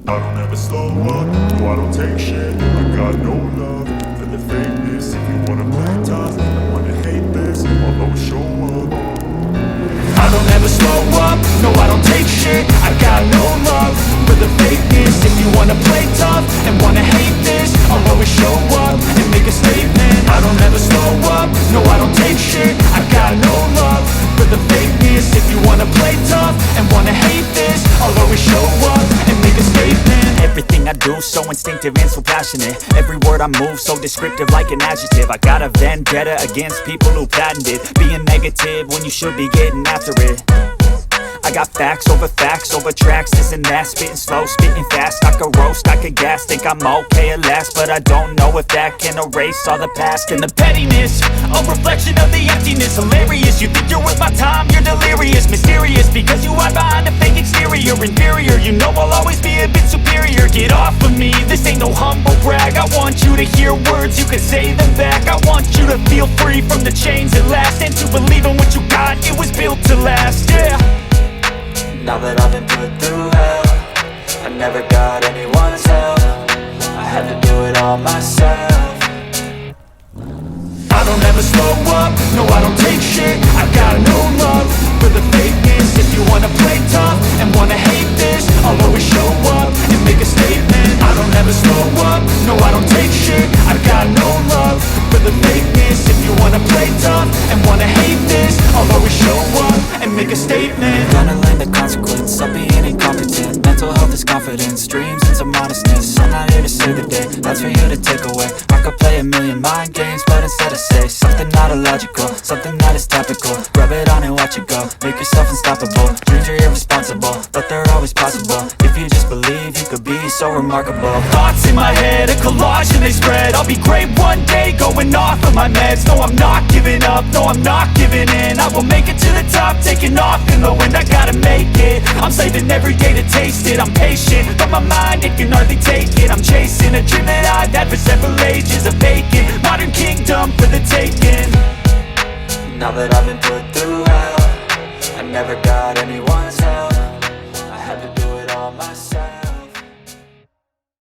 I don't ever slow up, no I don't take shit. I got no love for the fakeness. If you wanna play tough and wanna hate this, I'll always show up. I don't ever slow up, no I don't take shit. I got no love for the fakeness. If you wanna play tough and wanna hate this, I'll always show up and make a statement. I don't ever slow up, no I don't take shit. I got no love for the fakeness. If you wanna play tough and wanna hate this, I'll always show up and make a statement. Everything I do so instinctive and so passionate. Every word I move so descriptive like an adjective. I got a vendetta against people who patented being negative when you should be getting after it. I got facts over tracks, this and that. Spitting slow, spitting fast. I could roast, I could gas. Think I'm okay at last, but I don't know if that can erase all the past. And the pettiness, a reflection of the emptiness. Hilarious, you think you're worth my time, you're delirious. Mysterious, because you hide behind a fake exterior. Inferior, you know I'll always be a bit superior. Get off of me, this ain't no humble brag. I want you to hear words, you can say them back. I want you to feel free from the chains at last, and to believe in what you got, it was built to last, yeah. Now that I've been put through hell, I never got anyone's help. I had to do it all myself. I don't ever slow up, no I don't take shit. I got no love for the fakeness. If you wanna play tough and wanna hate this, I'll always show up and make a statement. I don't ever slow up, no I don't take shit. I got no love for the fakeness. If you wanna play tough and wanna hate this, I'll always show up and make a statement. Gonna learn the consequence of being incompetent. Mental health is confidence, dreams and some modestness. I'm not here to save the day, that's for you to take away. I could play a million mind games, but instead I say something not illogical, something that is topical. Rub it on and watch it go, make yourself unstoppable. Dreams are irresponsible, but they're always possible. If you just believe, you could be so remarkable. Thoughts in my head, a collage and they spread. I'll be great one day, going off of my meds. No, I'm not giving up, no, I'm not giving in. I will make it to the top, taking off in the wind. I gotta make it, I'm saving every day to taste it. I'm patient, but my mind, it can hardly take it. I'm chasing a dream that I've had for several ages. A vacant, modern kingdom for the taking. Now that I've been put